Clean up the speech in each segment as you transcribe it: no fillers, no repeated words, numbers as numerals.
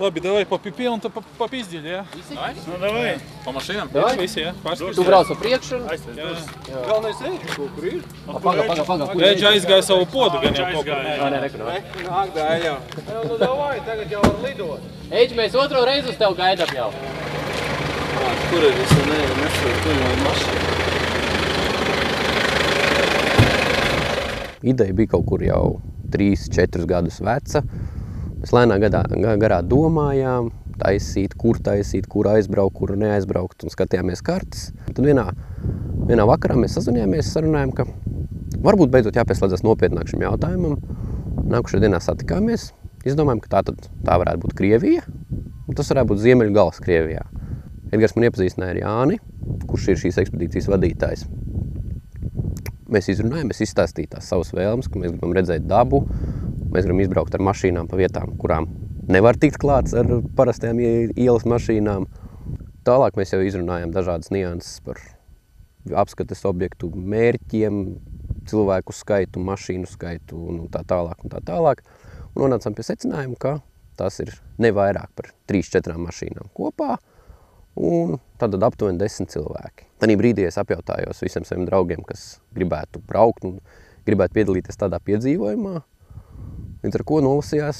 Labi, davai pa pipi un tad pa pizdiļi, jā? Visi? Nu, davai. Pa mašīnām? Visi, jā. Tu brauc pa priekšu? Galvenais eģi, kur ir? Paga. Eģi aizgāja savu podu, gan jau kaut kur. Nāk daļā. Nu, davai, tagad jau var lidot. Eģi, mēs otro reizi uz tev gaidām jau. Kur ir? Es nesaku, kur ir mašīna. Ideja bija kaut kur jau 3-4 gadus veca. Mēs lēnā garā domājām, kur aizbraukt, kur neaizbraukt un skatījāmies kartes. Tad vienā vakarā mēs sazvanījāmies, sarunājām, ka varbūt beidzot jāpieslēdzas nopietnāk šim jautājumam. Nākušajā dienā satikāmies, izdomājām, ka tā varētu būt Krievija, un tas varētu būt Ziemeļu gals Krievijā. Edgars man iepazīstināja ar Jāni, kurš ir šīs ekspedīcijas vadītājs. Mēs izrunājām, mēs izstāstījām tās savas vēlmes, ka mēs gribam redzēt dabu, mēs gribam izbraukt ar mašīnām pa vietām, kurām nevar tikt klāts ar parastajām ielas mašīnām. Tālāk mēs jau izrunājām dažādas nianses par apskates objektu mērķiem, cilvēku skaitu, mašīnu skaitu un tā tālāk. Un nonācām pie secinājuma, ka tas ir ne vairāk par 3-4 mašīnām kopā. Un tad aptuveni 10 cilvēki. Tanī brīdī es apjautājos visiem saviem draugiem, kas gribētu braukt un gribētu piedalīties tādā piedzīvojumā. Līdz ar ko nolasījās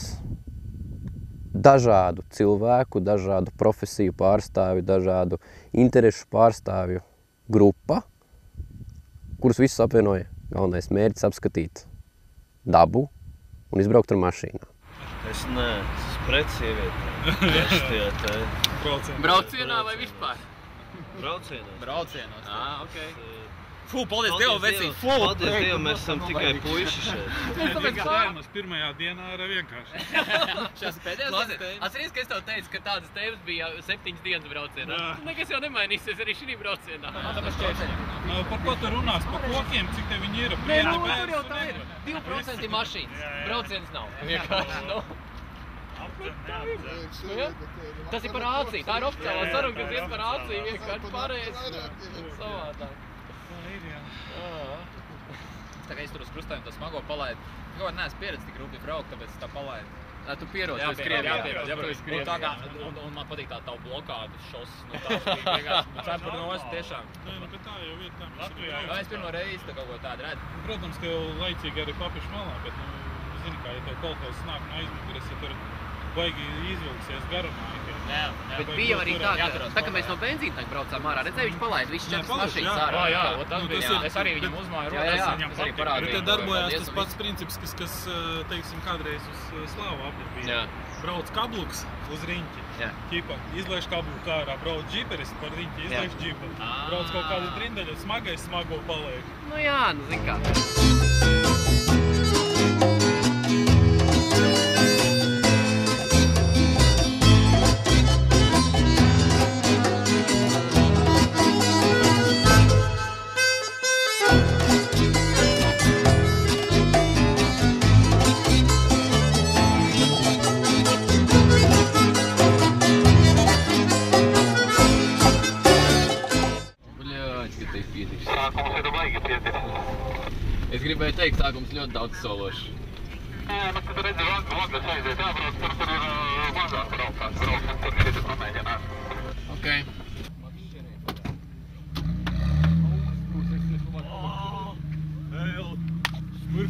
dažādu cilvēku, dažādu profesiju pārstāvju, dažādu interešu pārstāvju grupa, kurus visus apvienoja galvenais mērķis apskatīt dabu un izbraukt ar mašīnām. Es esmu pret sievietēm. Braucienā vai vispār? Braucienos. Okei. Fū, paldies Dievam, vecīt! Paldies Dievam, mēs esam tikai puiši šeit. Mēs pirmajā dienā arī vienkārši. Šās pēdējās tēmas? Atceries, ka es tev teicu, ka tādas tēmas bija 7 dienas braucienā. Nekas jau nemainīsies arī šī braucienā. Par ko tu runās? Par kokiem? Cik te viņi ir? Nē, tur jau tā ir. 2% mašīnas. Brauciens nav. Vienkārši. Tas ir par āciju. Tā ir oficiālā saruna, kas iet par āciju. Vienkārši pareizi. Savādāk. Tā kā es tur uz krustājumu to smago palaidu. Kaut kā neesmu pieredzi tik rūpīgi braukt, tāpēc tā palaidu. Tu pierod, tu esi Krievijā. Un man patīk tā tavu blokādu šos. Cepur nost tiešām. Nē, bet tā jau ir tā. Vai es pirmo reizi tā kaut ko tādu redzu? Protams, ka jau laicīgi arī papišu malā, bet, zini, kā, ja tev kolhozs nāk no aizmugures, ja tur baigi izvilksies garumā. Bet bija arī tā, ka mēs no benzīna braucām ārā. Redzēju, viņš palaida visas 4 mašīnas ārā. Jā, es arī viņam uzmāju rokas, viņam patīk. Bet te darbojās tas pats princips, kas, teiksim, kādreiz uz Slāvu apļa bija. Brauc kabluks uz riņķi. Ķipa, izlaiž kabluku ārā, brauc džiperis par riņķi, izlaiž džipu. Brauc kaut kādu trindaļu, smagais smago paliek. Nu jā, zin kā. Es gribēju teikt, sākums ļoti daudz sološi. Bet tu redzi, vaglas aiziet jābrauc, tur ir mazāk braukās, tur šeit pamēģināt. Okei.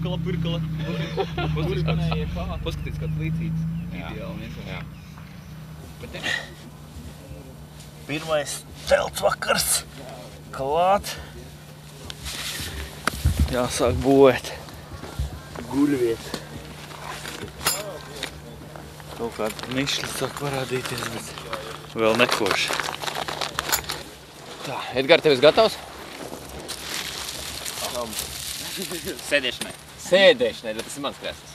Smurkala. Paskatīts kāds līdzīts. Ideāli vienkārši. Pirmais celts vakars. Klāt. Jāsāk būvēt guļvietu. Kaut kāda mišļa sāk parādīties, bet vēl nekoši. Tā, Edgar, tev esi gatavs? Sēdēšanai. Sēdēšanai, tas ir mans krēsls.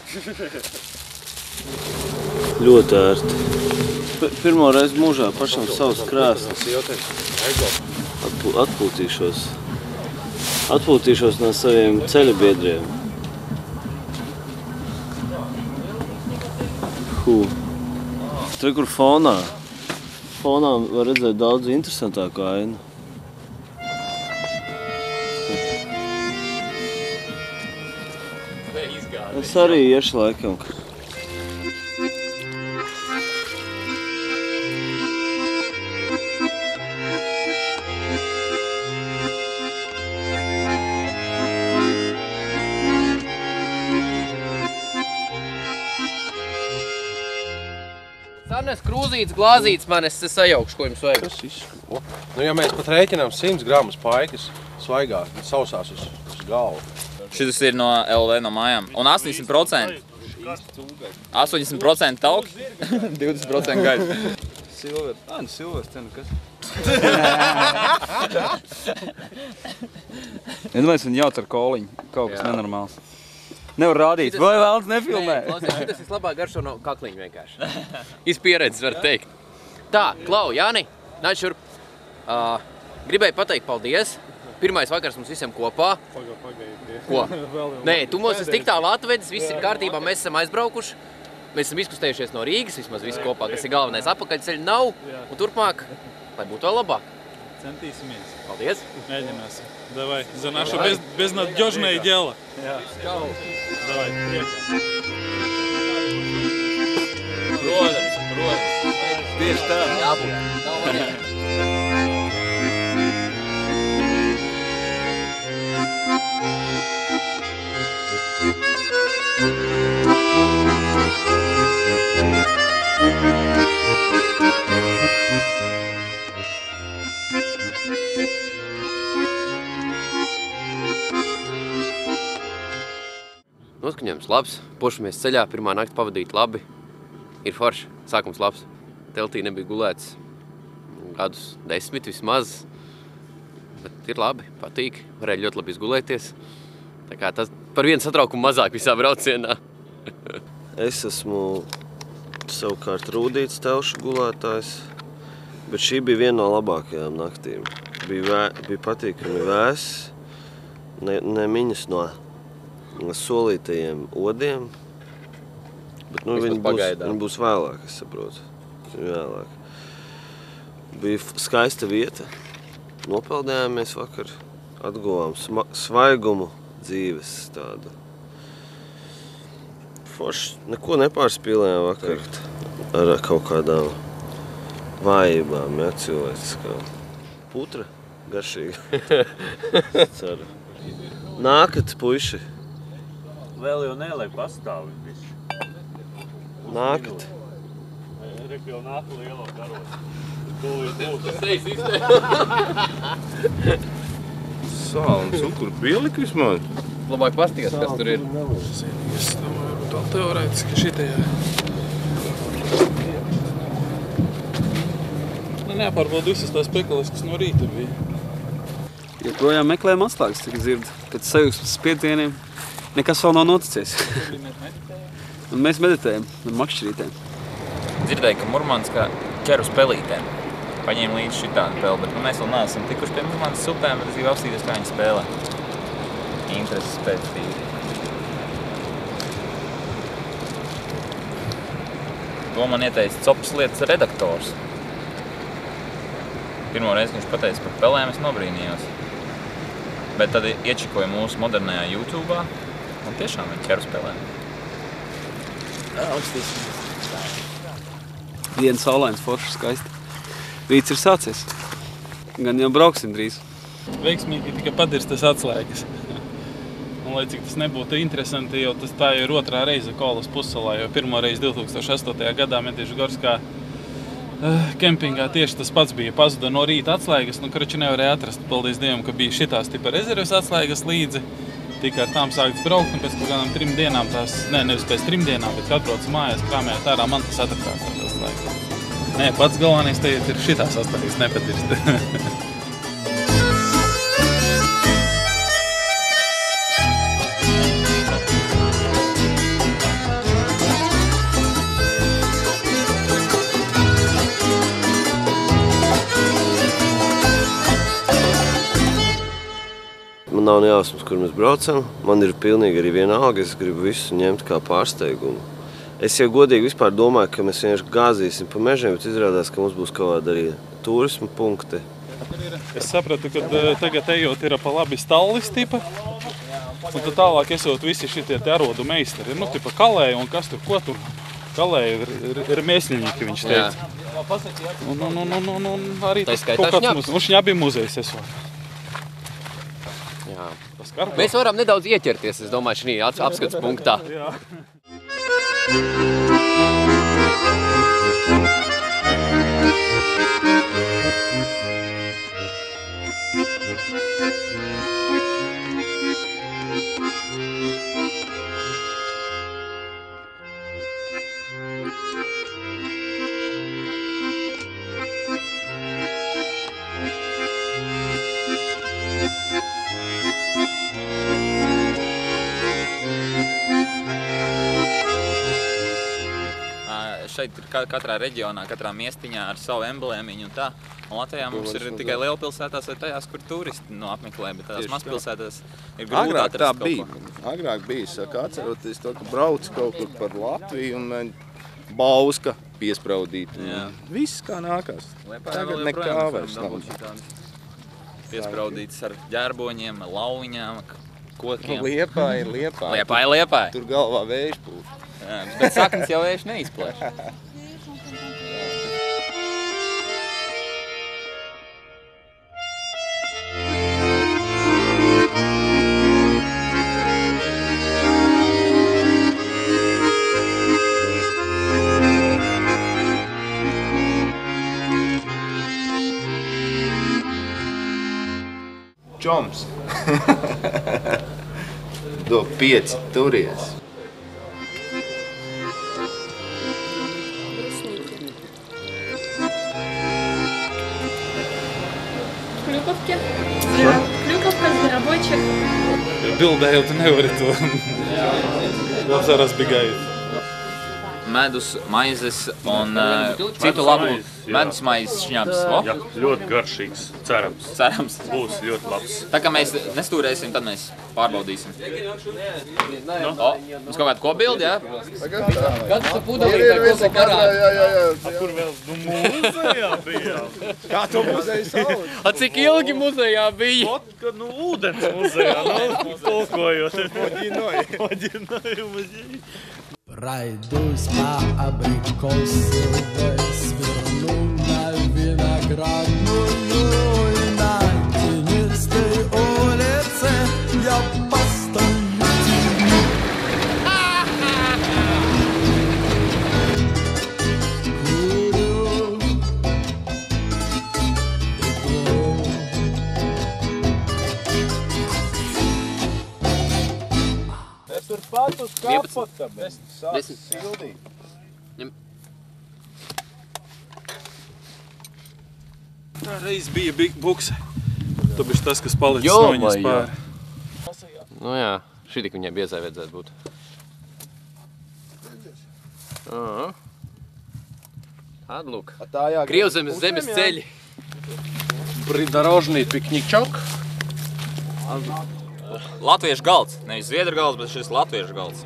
Ļoti ērti. Pirmo reizi mūžā pašam savs krēsls. Atpūtīšos no saviem ceļabiedriem. Tur, kur fonā var redzēt daudz interesantāku ainu. Es arī iešu laikam. Jānes krūzītes, glāzītes man, es sajaukšu, ko jums vajag. Tas izskatās. Nu, ja mēs pat rēķinām 100 gramus paikas svaigā, sausās uz galvu. Šis ir no LV no mājām. Un 80% tauki, 20% gaļa. Silvers. Nu Silvers, te nu kas. Es domāju, viņi jauc ar koliņu. Kaut kas nenormāls. Nevar rādīt. Vai vēlams nefilmē? Klausies, šitas vislabāk garšo no kakliņa vienkārši. Iz pieredzes var teikt. Tā, Klau, Jāni, nāc šurp. Gribēju pateikt paldies. Pirmais vakars mums visiem kopā. Pagaidi. Ko? Nē, tu mums esi tik tālu atvedis, viss ir kārtībā, mēs esam aizbraukuši. Mēs esam izkustējušies no Rīgas, vismaz visi kopā, kas ir galvenais. Apakaļceļa nav, un turpmāk, lai būtu vēl labāk. Centīsimies. Paldies. Mēģināsim. Давай, за наше безнадежное дело. Давай, Protams. Tieši tā. Jābūt. Nav variantu. Noskaņojums labs, pošamies ceļā, pirmā nakti pavadīt labi. Ir forši, sākums labs. Teltī nebija gulēts gadus 10 vismaz. Bet ir labi, patīk, varēja ļoti labi izgulēties. Tā kā tas par vienu satraukumu mazāk visā braucienā. Es esmu savukārt Rūdīts telšu gulētājs, bet šī bija viena no labākajām naktīm. Bija patīkami vēss, nemiņas no solītajiem odiem, bet viņi būs vēlāk, es saprotu. Vēlāk. Bija skaista vieta, nopeldējāmies vakar, atguvām svaigumu dzīves tādu. Forši, neko nepārspīlējām vakar ar kaut kādām vājībām, ja, cilvēciskām. Putra, garšīga. Ceru. Nākat, puiši. Vēl jau ne, lai pastāvi visu. Nākat. Rek jau nāka lielo garot. Sāli un cukuru pielika vismaz. Labāk pastīties, kas tur ir. Es domāju, tā teorētiski šitajā. Neapārbaudu visas tās pekalas, kas no rīta bija. Joprojām meklējam atslēgas, cik dzirdu. Pēc sajūsmas spiedieniem nekas vēl nav noticies. Un mēs meditējam ar makšķerītēm. Dzirdēju, ka Murmanskā ķer uz pelītēm. Paņēma līdz šitādu peli, bet mēs vēl neesam tikuši pie Murmanskas upēm, bet es gribu apstīties, kā viņi spēlē. Intereses pēc tīri. To man ieteica Copas lietas redaktors. Pirmo reizi, kad viņš pateica par pelēm, es nobrīnījos. Bet tad iečikoju mūsu modernajā YouTube'ā un tiešām viņi ķer uz pelēm. Diena saulains, forši, skaisti. Rīts ir sācies. Gan jau brauksim drīz. Veiksmīgi tika padirstas atslēgas. Un, lai cik tas nebūtu interesanti, jo tas tā ir otrā reize Kolas pussalā, jo pirmo reizi 2008. gadā Mediežgorskā kempingā tieši tas pats bija. Pazuda no rīta atslēgas, nu, karači nevarēja atrast. Paldies Dievam, ka bija šitās tipa rezerves atslēgas līdzi. Tikai ar tām sākts braukt, un pēc kādām 3 dienām tās, nevis pēc 3 dienām, bet kad atbraucu mājās, krāmējot ārā, man tas atrakās tās atslēgas. Nē, pats galvenais te ir šitās atslēgas nepadirst. Man nav nejausmas, kur mēs braucam. Man ir pilnīgi arī vienalga, es gribu visu ņemt kā pārsteigumu. Es jau godīgi vispār domāju, ka mēs vienkārši gāzīsim pa mežiem, bet izrādās, ka mums būs kaut kāda arī turisma punkti. Es sapratu, ka tagad ejot ir pa labi stallis tipa, un tad tālāk esot visi šitie te arodu meistari. Nu, tipa Kalēja un kas tur, ko tur? Kalēja ir mēsļiņiki, viņš teica. Un arī tas kaut kāds muzejs. Un šņabī muzejs esot. Mēs varam nedaudz ieķerties, es domāju, šī apskats punktā. Jā. Šeit ir katrā reģionā, katrā miestiņā ar savu emblēmiņu un tā. Un Latvijā mums ir tikai lielpilsētās vai tajās, kur turisti apmeklē, bet tās mazpilsētās ir grūti atrast kaut ko. Agrāk bija, saka, atceroties to, ka brauc kaut kur par Latviju un bauska piespraudīt. Viss kā nākās. Tagad nekā vairs nav. Piespraudīts ar ģērboņiem, lauviņām, kokiem. Liepāja. Tur galvā vējš pūt. Bet saknes jau vējš neizplēš. Čoms. Do 5 turies. Клюковка, зверобойчик. Bildēju, tu nevari to. Apsarās bigājot. Medus, maizes un citu labu medus maizes šņabs. Jā, ļoti garšīgs. Cerams. Cerams. Būs ļoti labs. Tā kā mēs nestūrēsim, tad mēs pārbaudīsim. Mums kaut kāda kobildi, jā? Kāds tu pudelī vai ko parādi? A kur vēl? Muzejā bija. Kā to muzeju sauc? A cik ilgi muzejā bija? Kad ūdens muzejā, tulkojot. Пройдусь по абрикосовой, сверну на виноградную, и на тенистой улице я постою тебе. Курю и пью. Turpat uz kapota, bet sāc sildīt. Tā reiz bija bukse. Tu bišķi tas, kas palicis no viņas pāri. Nu jā, šī tik viņai biezai vajadzētu būt. Tāda lūk. Krievzemes zemes ceļi. Pridarožnī pikničok. Latviešu galds. Nevis zviedru galds, bet šis latviešu galds.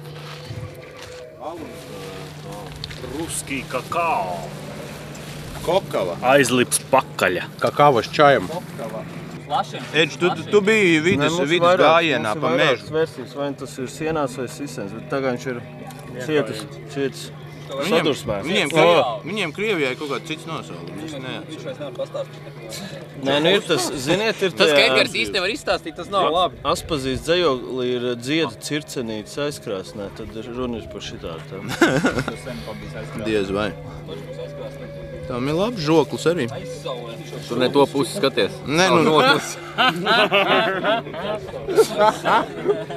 Ruskī kakao. Kopkava. Aizlips pakaļa. Kakavas čajam. Edž, tu biji vidus gājienā pa mežu. Versijas, vai tas ir sienās vai sisens, bet tagad viņš ir cietis sadursmē. Viņiem Krievijai kaut kāds cits nosaukums. Nē, nu ir tas, ziniet, ir tas, ka Edgars īsti nevar izstāstīt, tas nav labi. Aspazīst dzejogli ir dziedu circenītes aizkrāsnē, tad runa ir par šitādu. Diez vai. Tam ir labs žoklis arī. Tur ne to pusi skaties. Nē, nu otrs.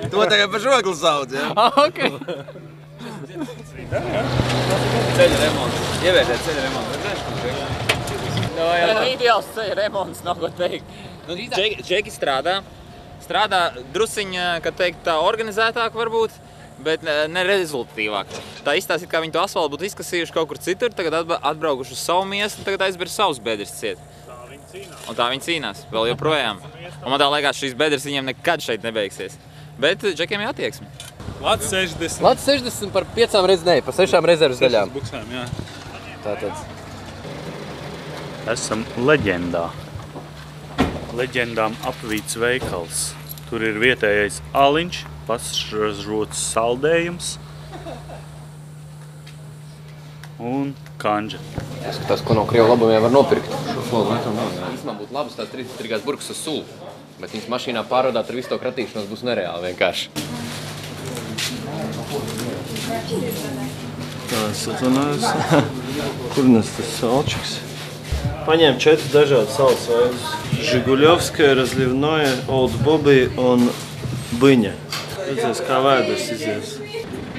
To tagad par žokli sauc, jā? Ok. Ceļa remonts. Ievērtēt ceļa remonts. Ideāls ceļa remonts, nav ko teikt. Džeki strādā drusiņa, kad teikt, tā organizētāk varbūt, bet ne rezultatīvāk. Tā izstāstīt, kā viņi to asfaltu būtu izkasījuši kaut kur citur, tagad atbraukuši uz savu miestu, tagad aizber savus bedres ciet. Un tā viņi cīnās, vēl joprojām. Un man tā liekas, šīs bedres viņiem nekad šeit nebeigsies. Bet Džekiem ir attieksme. Lats 60. Lats 60 par 5 reizēm, par 6 rezervas daļām. Buksām, jā. Tātad. Esam leģendā. Leģendām apvīts veikals. Tur ir vietējais aliņš, pašražots saldējums un kanģa. Tas, ko no Krievu labumiem var nopirkt. Īstumā būtu labas tās 33 burkas uz sulu, bet viņas mašīnā pārvadāt ar visu to kratīšanos būs nereāli vienkārši. Tā satunās. Kur nes tas salčiks? Paņēma 4 dažādas saules veidus. Žiguļovskaja, Razlivnoja, Old Bobby un Biņa. Redzēs, kā vēders izies.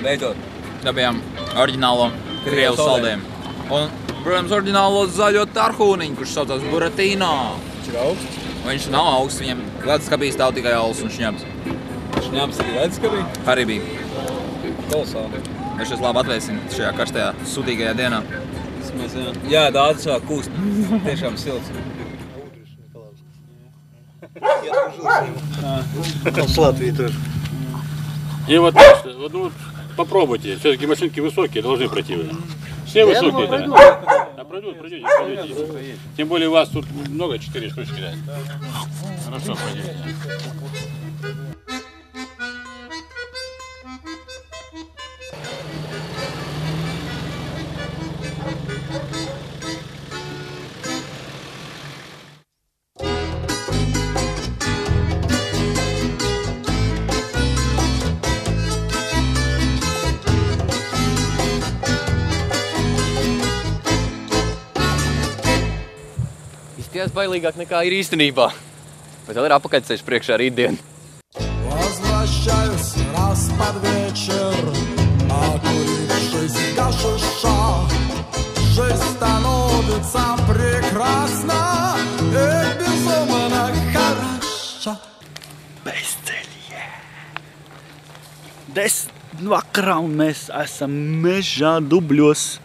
Beidzot, dabījām oriģinālo krievu saldējumu. Un, protams, oriģinālo zaļo tarhūniņu, kurš saucās Buratino. Viņš ir augsts? Viņš nav augsts, viņam leduskapī stāv tikai alas un šņabs. Šņabs arī leduskapī? Arī bija. Kolosāli. Viņš šis labi atvēsim šajā karstajā, sudīgajā dienā. Jā, daudz vēl kūst. Tiešām silts. Латвии тоже. И вот, ну, попробуйте. Все-таки машинки высокие, должны пройти. Все высокие, да. Пройдете. Тем более у вас тут много, 4 штучки, да. Хорошо, пойдете. Izties bailīgāk nekā ir īstenībā. Bet vēl ir apakaļceļš priekšā rītdien. Возвращаюсь раз под вечер, накурившись гашиша. Жизнь становится прекрасна и безумно хороша. Bezceļie. 10 vakarā un mēs esam mežā Dubļos.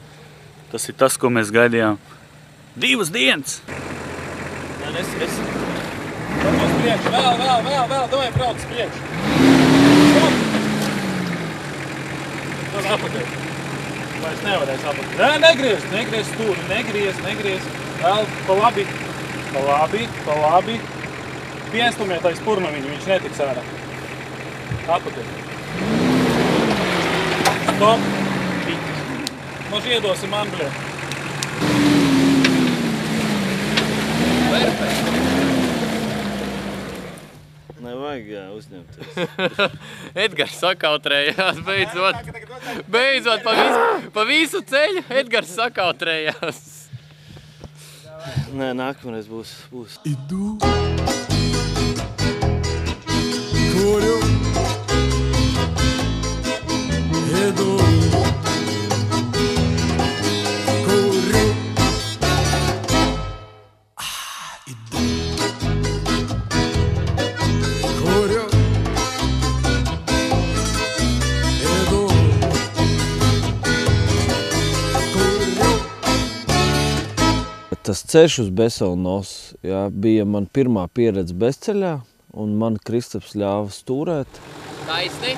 Tas ir tas, ko mēs gaidījām 2 dienas. Es. Varbūt priekš, vēl, domāju, brauc priekš. Stop! Tas apakaļ. Vairs nevarēs apakaļ. Nē, negriez stūri, negriez. Vēl pa labi. Piestumiet aiz purmaviņu, viņš netiks ārā. Apakaļ. Stop! Mož iedosim Angļiem. Nevajag uzņemties. Edgars sakautrējās, beidzot pa visu ceļu Edgars sakautrējās. Nē, nākamreiz būs. Иду, курю, иду, курю, иду, курю, иду, курю. Tas ceļš uz Besaunos, jā, bija man pirmā pieredze bezceļā, un man Kristaps ļāva stūrēt. Taisni!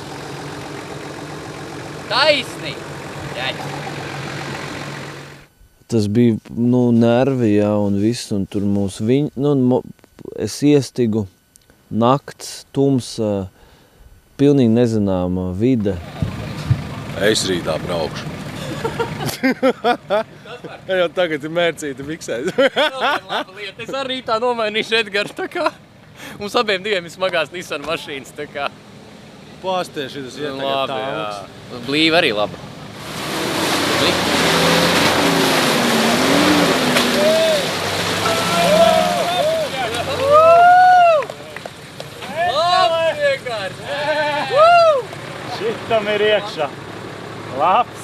Tas bija, nervi, jā, un viss, un tur mūs es iestigu nakts, tumsa, pilnīgi nezināma vide. Es rītā braukšu. Jau tagad ir mērcīta miksēt. Es arī rītā nomainīšu Edgaru, tā kā. Mums abiem diviem ir smagās Nissan mašīnas, tā kā. Pāstieši tas iet tagad tālāks. Blīva arī laba. Šitam ir iekšā. Labs.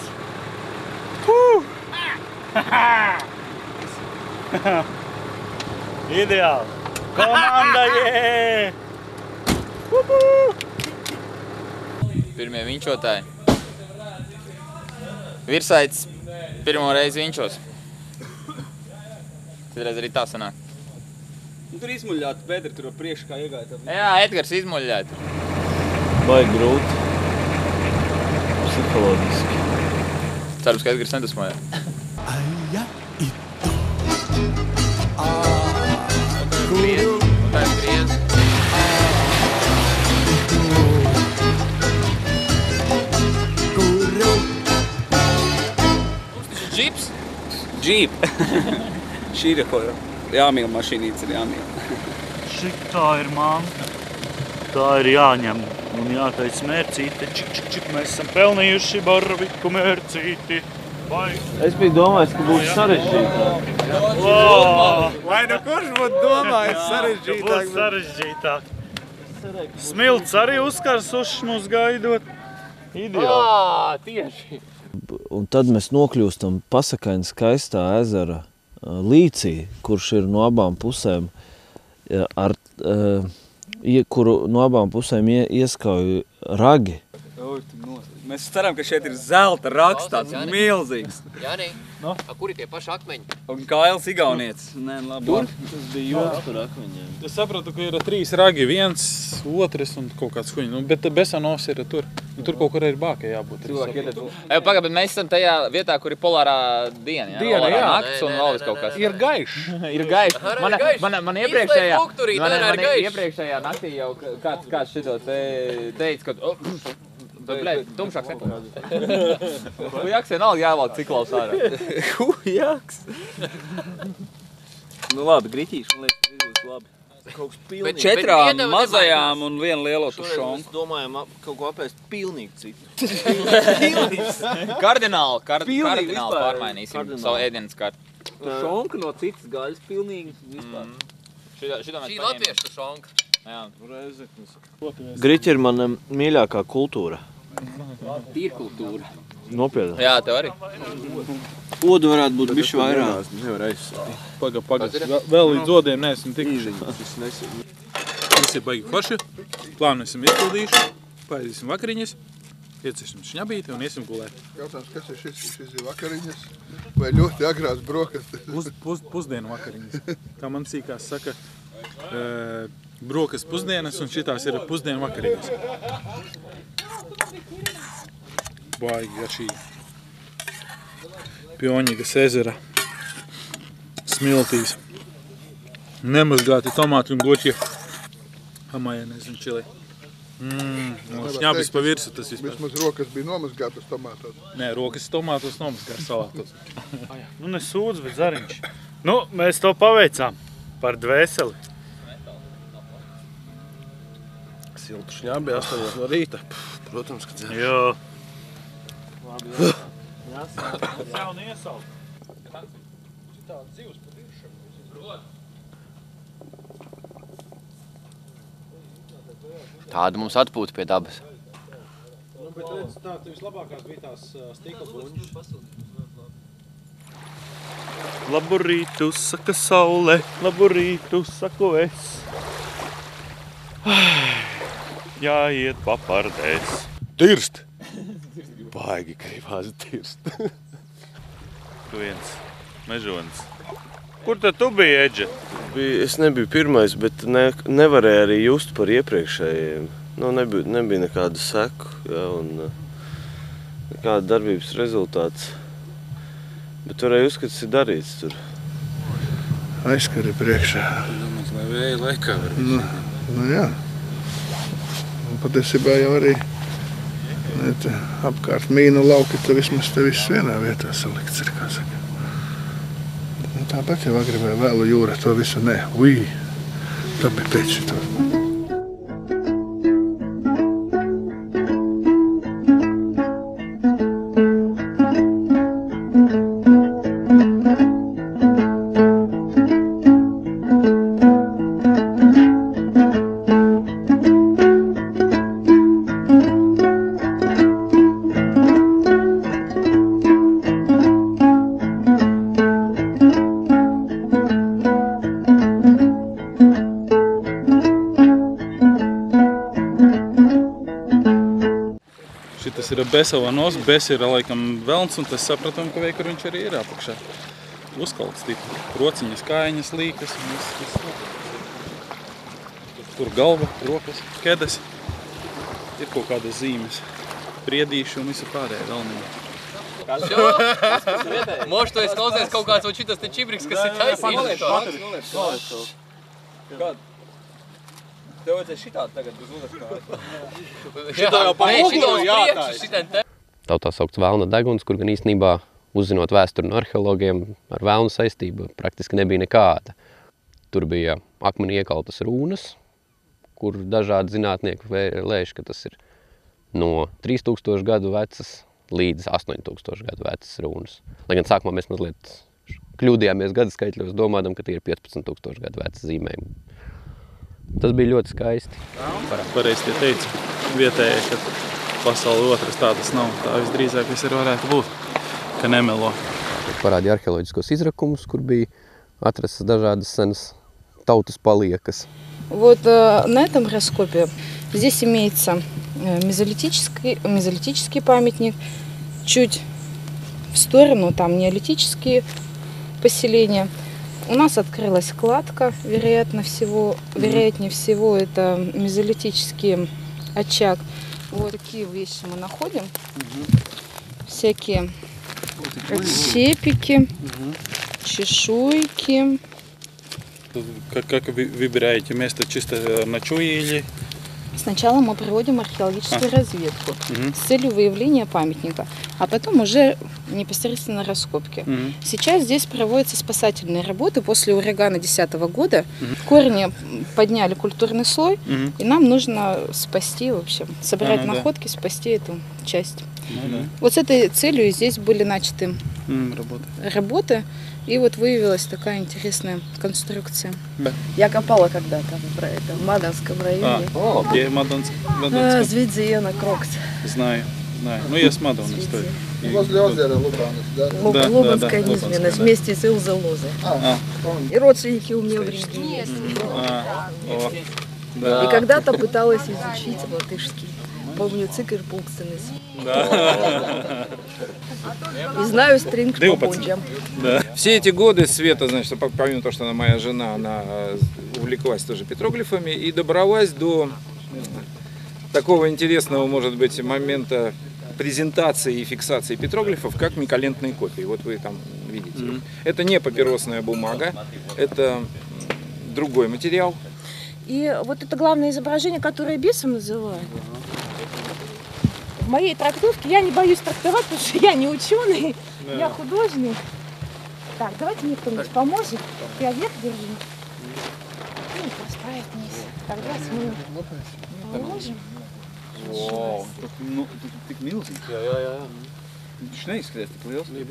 Ideāli. Komanda, jē! Pirmie viņčotāji. Virsaitis pirmo reizi viņčos. Citreiz arī tā sanāk. Tur izmuļļāt, Pēteri, tur priekšā kā iegāja. Jā, Edgars izmuļļāt. Baigi grūti. Psiholoģiski. Cerams, ka Edgars nedusmoja. Griez. Džips? Džīp. Šī ir ko jāmīl mašīnīca, ir jāmīl. Šitā ir manta. Tā ir jāņem un jātais mērcīte. Čik, mēs esam pelnījuši barviku mērcīti. Es biju domājis, ka būs sarežģītāk. Vai nu kurš būtu domājis sarežģītāk? Būs sarežģītāk. Smilts arī uzkars mums gaidot. Ideāli. Tieši. Un tad mēs nokļūstam pasakaini skaistā ezera līcī, kurš ir no abām pusēm, kuru no abām pusēm ieskauj ragi. Mēs ceram, ka šeit ir zelta raksts, tāds milzīgs. Jānī, kuri tie paši akmeņi? Un Kails Igaunietis. Nē, labi. Tur? Tas bija joks par akmeņiem. Es sapratu, ka ir 3 ragi, 1, 2 un kaut kāds huņi. Bet Besanovs ir tur. Tur kaut kur ir bākai jābūt. Pagad, bet mēs esam tajā vietā, kur ir polārā diena, jā? Diena, jā. Nakts un vēl vis kaut kas. Ir gaišs. Ir gaišs. Man iepriekšējā naktī jau kāds šito teica, ka... Bļaļ, tumšāks nepamāc. Hujaks vienalga jāvalk ciklaus ārā. Hujaks? Nu labi, griķīši, man liekas, izvēs labi. Kaut kas pilnīgi. Bet 4 mazajām un 1 lielo tušonku. Mēs domājam kaut ko apēst pilnīgi citu. Kardināli pārmainīsim savu ēdienas karti. Tušonka no citas gaļas pilnīgi vispār. Šī latviešu tušonka. Griķi ir mana mīļākā kultūra. Tīrkultūra. Nopietni. Jā, tev arī. Odu varētu būt bišķi vairāk. Nevar aizsākt. Pagad. Vēl līdz odiem neesam tikuši. Visi ir baigi forši. Plānu esam izpildījuši. Paēdīsim vakariņas. Iecīsim šņabīti un iesim gulēt. Jautājums, kas ir šis ir vakariņas vai ļoti agrās brokastis? Pusdienu vakariņas. Kā man sīkās saka, brokas pusdienas un šitās ir pusdienu vakariņas. Baigi garšīgi. Pjoņigas ezera. Smiltīs. Nemazgāti tomāti un gurķi. Majonēzi un čili. Šņabis pa virsu tas vispār. Vismaz rokas bija nomazgātas tomātos. Nē, rokas tomātos nomazgāja salātos. Nu, ne sūdz, bet zariņš. Nu, mēs to paveicām par dvēseli. Siltu šņābi 8 no rīta. Protams, ka dzēr. Jo. Jauni iesaukt. Šitāds zivs pa diršam. Tāda mums atpūta pie dabas. Nu, bet redz, tā vislabākās bija tās stīkla buņas. Labu rītu saka saule, labu rītu saku es. Jāiet papardēs. Tirst! Baigi gribās tirst. Tu viens mežonis. Kur tad tu biji, Edže? Es nebiju pirmais, bet nevarēju arī just par iepriekšējiem. Nu, nebija nekādu seku, ja, un nekāda darbības rezultāts. Bet varēja uzskatīt, tas ir darīts tur. Aizskari priekšā. Domāts, lai vēja laikā var visu. Nu jā. Un patiesībā jau arī apkārt mīnu lauki, tad vismaz te viss vienā vietā salikts ir, kā saka. Tāpat jau agribēja vēlu jūra to visu, nē, tāpēc pēc šito. Šitas ir Besavanos, Bes ir laikam velns, un tas sapratam, ka veikar viņš arī ir apakšā. Uzkalts tipu, rociņas, kājiņas, līkas un viss. Tur galva, rokas, kedas. Ir kaut kādas zīmes, priedīši un visu pārējā velnīgi. Moš, tu esi klausies kaut kāds šitas te čibriks, kas ir taisīts. Kādu? Tev vajadzēja šitādi tagad uz ūdens. Šitā jau pa muguru jātājas. Tā saukts velna deguns, kur gan īstenībā, uzzinot vēsturi no arheologiem, ar velnu saistību praktiski nebija nekāda. Tur bija akmenī iekaltas rūnas, kur dažādi zinātnieki lēš, ka tas ir no 3000 gadu vecas līdz 8000 gadu vecas runas. Lai gan sākumā mēs mazliet kļūdījāmies gadu skaitļos, domādam, ka tie ir 15,000 gadu veci zīmējumi. Tas bija ļoti skaisti. Pareizi tie teica vietējie, ka pasauli otras tādas nav. Tā visdrīzāk ir varētu būt, ka nemelo. Parādīja arheoloģiskos izrakumus, kur bija atrastas dažādas senas tautas paliekas. Вот на этом раскопе здесь имеется мезолитический памятник, чуть в сторону там неолитические поселения. У нас открылась кладка, вероятнее всего это мезолитический очаг. Вот такие вещи мы находим, всякие отщепики, чешуйки. Как вы выбираете место, чисто ночуя или? Сначала мы проводим археологическую разведку с целью выявления памятника, а потом уже непосредственно раскопки. Сейчас здесь проводятся спасательные работы после урагана 2010 года. Корни подняли культурный слой, и нам нужно спасти, в общем, собрать находки, спасти эту часть. Вот с этой целью здесь были начаты работы. И вот выявилась такая интересная конструкция. Я копала когда-то в Маданском районе. Где Маданск? Звидзиена, Крокс. Знаю. Ну, я с Мадовны стою. Возле озера Лубанец, да? Лубанская низменность вместе с Илзой Лозой. И родственники у меня в Риге есть. И когда-то пыталась изучить латышский. Помню цикр пулкстенес. И знаю стринг по бонджам. Все эти годы Света, значит, помимо того, что она моя жена, она увлеклась тоже петроглифами и добралась до такого интересного, может быть, момента презентации и фиксации петроглифов, как миколентные копии. Вот вы там видите. Это не папиросная бумага, это другой материал. И вот это главное изображение, которое бисом называют. В моей трактовке я не боюсь трактовать, потому что я не ученый, я художник. Так, давайте мне кто-нибудь поможет. Я вверх держу. И поставить вниз. Тогда мы поможем.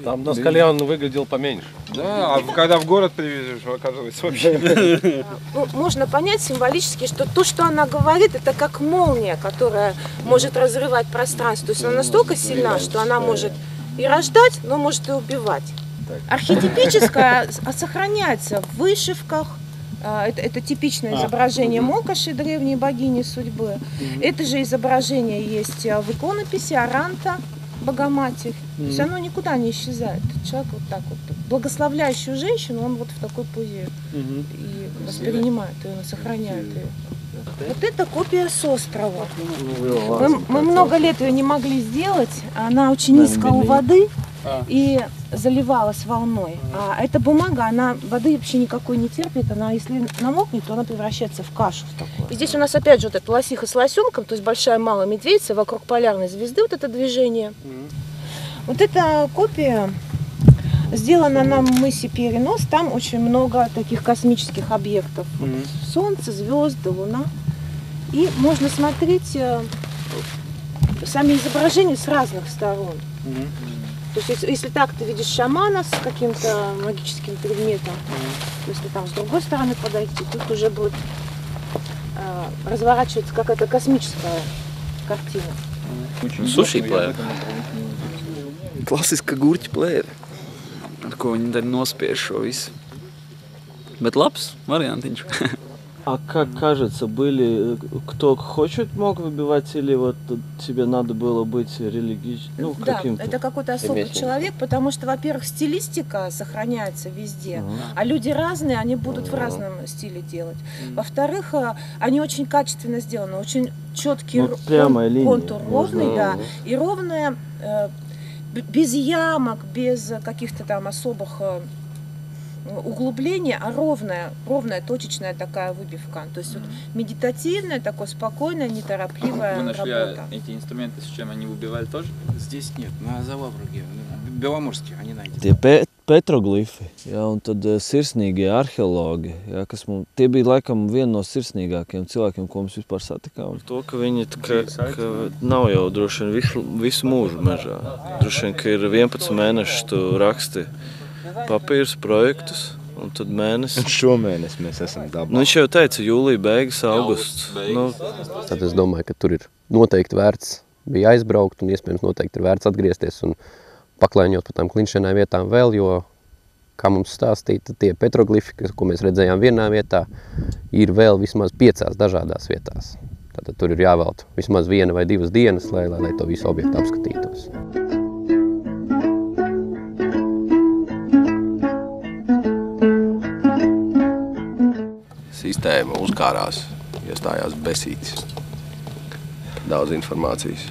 Там на скале он выглядел поменьше. Да, а когда в город привезешь, оказывается вообще. Можно понять символически, что то, что она говорит, это как молния, которая может разрывать пространство. То есть она настолько сильна, что она может и рождать, но может и убивать. Архетипическое сохраняется в вышивках. Это типичное изображение Мокоши, древней богини судьбы. Это же изображение есть в иконописи Аранта, Богоматерь. То есть оно никуда не исчезает. Человек вот так вот, благословляющую женщину, он вот в такой позе и воспринимает ее, сохраняет ее. Вот это копия с острова. Мы много лет ее не могли сделать. Она очень низко у воды и заливалась волной. А эта бумага, она воды вообще никакой не терпит. Она, если намокнет, то она превращается в кашу. И здесь у нас опять же вот эта лосиха с лосенком, то есть большая малая медведица вокруг полярной звезды, вот это движение. Вот эта копия сделана на мысе Перенос. Там очень много таких космических объектов. Вот Солнце, звезды, Луна. И можно смотреть сами изображения с разных сторон. То есть если так ты видишь шамана с каким-то магическим предметом, если там с другой стороны подойти, тут уже будет разворачиваться какая-то космическая kартина. Sushi plēve. Klasiska gurķa plēve, ar ko viņi tad nospiež šo visu. Bet labs variantiņš. А как кажется, кто хочет, мог выбивать, или вот тебе надо было быть религиозным? Да, это какой-то особый человек, потому что, во-первых, стилистика сохраняется везде, а люди разные, они будут в разном стиле делать. Во-вторых, они очень качественно сделаны, очень четкий контур, ровный, да, и ровная, без ямок, без каких-то там особых углубление, а ровная, точечная такая выбивка. То есть вот медитативная, такая спокойная, неторопливая работа. Вы нашли эти инструменты, с чем они выбивали тоже? Здесь нет, на Зававруге, Беломорске они найдены. Tie petroglifi, ja, un tad sirsnīgie arheologi, ja, kas tie bija laikam viena no sirsnīgākajiem cilvēkiem, ko mums vispār satikām. To, ka viņi ka nav jau droši vien visu mūžu mežā. Droši vien, ka ir 11 mēnešus tu raksti papīrus, projektus, un tad mēnesi. Un šomēnes mēs esam dabā. Nu, viņš jau teica, jūlija beigas, augusts. Nu. Tad es domāju, ka tur ir noteikti vērts bija aizbraukt, un iespējams noteikti ir vērts atgriezties un paklaiņot pa tām klinšainām vietām vēl, jo, kā mums stāstīja, tie petroglifi, ko mēs redzējām vienā vietā, ir vēl vismaz 5 dažādās vietās. Tātad tur ir jāvelta vismaz 1 vai 2 dienas, lai to visu objektu apskatītos. Sistēma uzkārās, iestājās besītis. Daudz informācijas.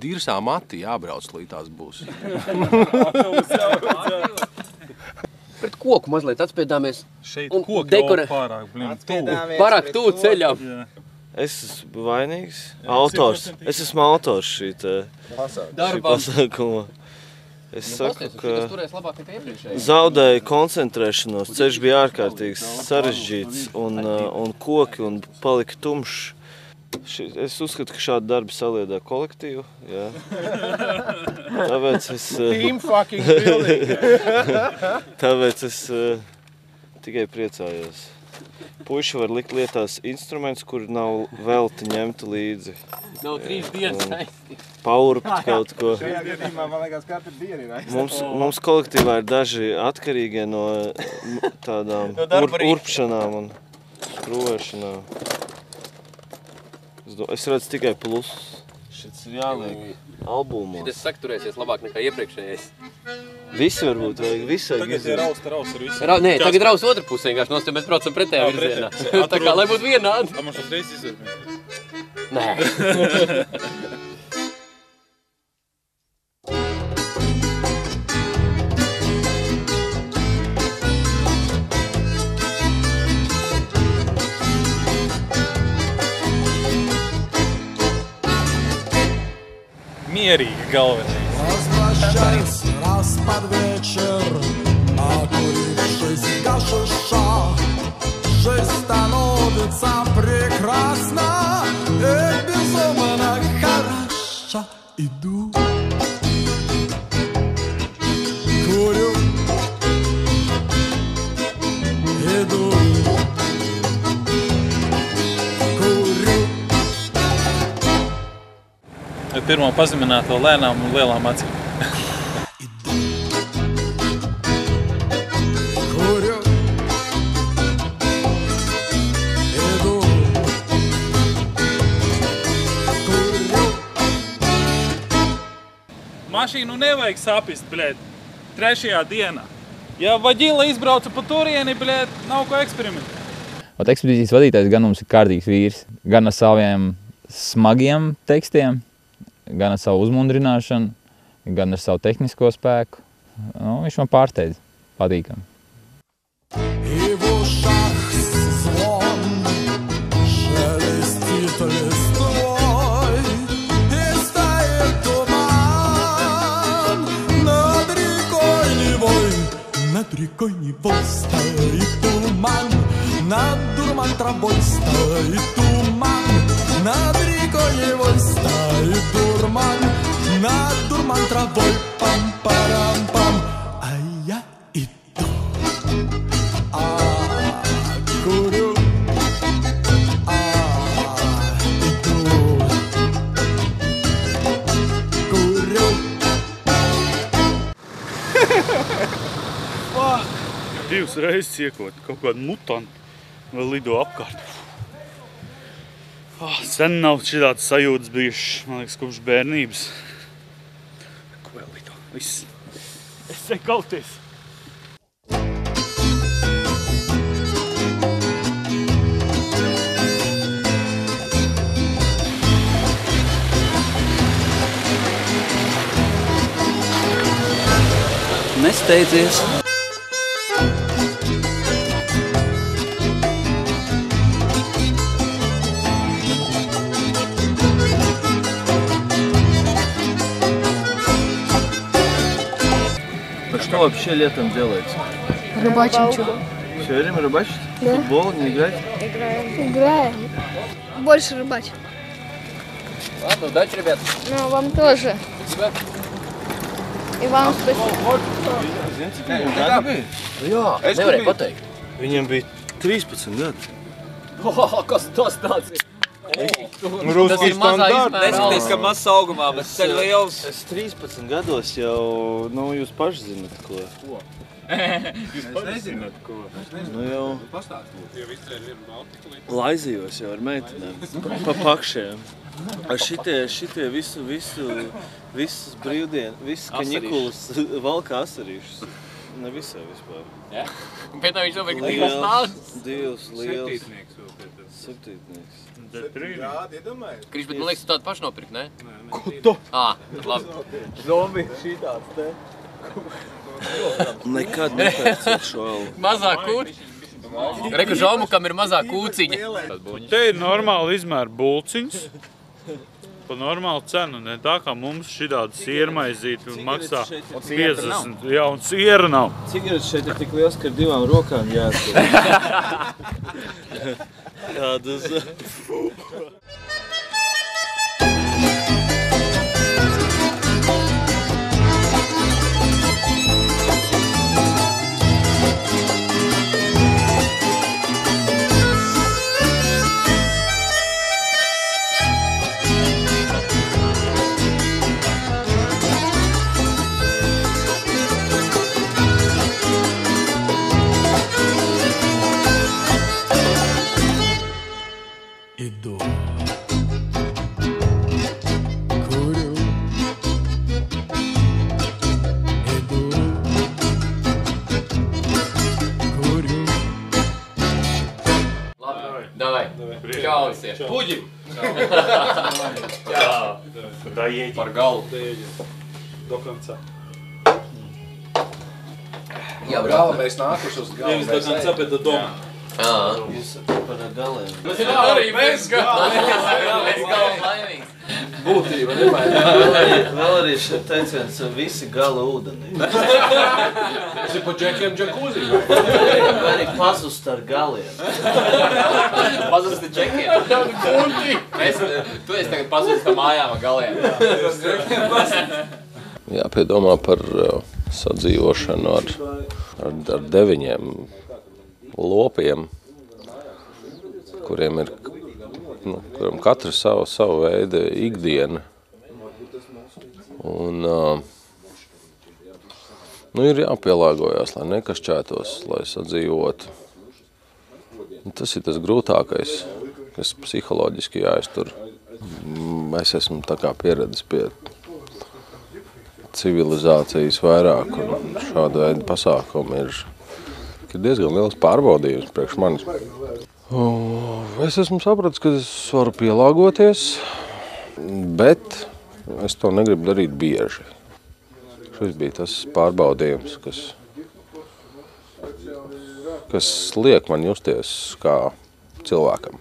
Dirsā mati jābrauc, lai tās būs. Pret koku mazliet atspiedāmies. Šeit koki jau pārāk tuvu ceļam. Es esmu vainīgs. Autors. Es esmu autors šī pasākuma. Es saku, ka zaudēju koncentrēšanos. Ceļš bija ārkārtīgi sarežģīts un koki un palika tumšs. Es uzskatu, ka šādi darbi saliedā kolektīvu. Jā. Tāpēc es... Team fucking building! Tāpēc es tikai priecājos. Puiši var likt lietās instrumentus, kuri nav velti ņemti līdzi. Nav 3 dienas aizti. Paurpt kaut ko. Šajā gadījumā, man liekas, katru dienu ir aizti. Mums kolektīvā ir daži atkarīgie no tādām urpšanām un skrūvēšanām. Es redzu tikai plusus. Šis ir jāliek albumos. Šis sakturēsies labāk nekā iepriekšējais. Visi varbūt vajag, visi vajag izdarīt. Tagad raus ar visu. Nē, tagad raus otru pusē, vienkārši nost, ja mēs braucam pretējā virzienā. Tā kā, lai būtu vienādi. Man šos reizes izdarīt. Nē. Mierīgi galvenais. Возвращается раз под вечер, накурившись гашиша. Жизнь становится прекрасна и безумно хороша. Иду, курю, иду, курю. Ar pirmo pazemināto lēnām un lielām acīm. Курю, иду, курю. Mašīnu nevajag sapist, bļēt, 3. dienā. Ja vaģila izbrauca pa turieni, bļēt, nav ko eksperimentēt. Ekspedīcijas vadītājs gan mums ir kārtīgs vīrs, gan ar saviem smagiem tekstiem, gan ar savu uzmundrināšanu, gan ar savu tehnisko spēku. Viņš man pārsteidz, patīkam. И в ушах звон шелестит листвой, и стает туман над рекой Невой. Над рекой Невой стоит туман, над дурман травой стоит туман, над рекой Невой стоит дурман, над дурман травой пам-парам-пам. А я иду, курю, reizes iekot. Kaut kādu mutantu vēl lido apkārt. Sen nav šitāds sajūtas bijušas, man liekas, kopš bērnības. Ko vēl lido? Viss. Es sei kauties. Nesteidzies. Что вообще летом делается? Рыбачим что? Все время рыбачите? Да. Футбол не играете? Играем. Больше рыбачим. Ладно, удачи, ребят. Ну, вам тоже. Спасибо. И вам спасибо. Jā, nevarēja pateikt. Viņam bija 13 gadi. Kas tas tāds ir? Tas ir mazā izmēra. Neskaties, ka mazs augumā, bet ceļ liels. Es 13 gados jau, jūs paši zināt, ko. Jūs nezināt, ko. Nu jau laizījos jau ar meitenēm, pa pakšiem. Šitie visas brīvdienas, visas kaņikulas valka asarīšus. Ne visai vispār. Jā? Un pēc tam viņš nopirka divas stāstus? Divas liels. Septītnieks. Kriš, bet man liekas, tu tādu pašu nopirkt, ne? Ko tu? Labi. Zombi, šitāds te. Nekad nepērciet šo alu. Mazā kūciņa. Reku žomukam ir mazā kūciņa. Te ir normāli izmēra bulciņas. Pa normālu cenu, ne tā kā mums šitāda siermaizīti maksā 50. Jā, un siera nav. Cigaretes šeit ir tik liels, ka ar divām rokām jāatver. Tādas. Idu. Kuriu. Idu. Kuriu. Labi, davai. Čausies. Puģim. Čau. Да едем. Par galu. Do konca. Jā, Galvenais nākuši uz galu. Nevis do konca, bet do doma. Jūs par galiem. Tas ir arī bez galva laimīgs. Būtība nemainās. Vēl arī šeit teiciens, visi gala ūdenī. Tas ir pa džekiem džakūzi. Vai arī pazust ar galiem. Pazust ar džekiem. Tu esi tagad pazust ar mājām ar galiem. Jāpiedomā par sadzīvošanu ar 9 lopiem, kuriem ir, kuram katra savu veidu ikdiena. Un, ir jāpielāgojās, lai nekašķētos, lai sadzīvotu. Un tas ir tas grūtākais, kas psiholoģiski jāiztur. Es esmu tā kā pieredzis pie civilizācijas vairāk, un šāda veida pasākumi ir diezgan liels pārbaudījums priekš manis. Es esmu sapratis, ka es varu pielāgoties, bet es to negribu darīt bieži. Šis bija tas pārbaudījums, kas liek man justies kā cilvēkam.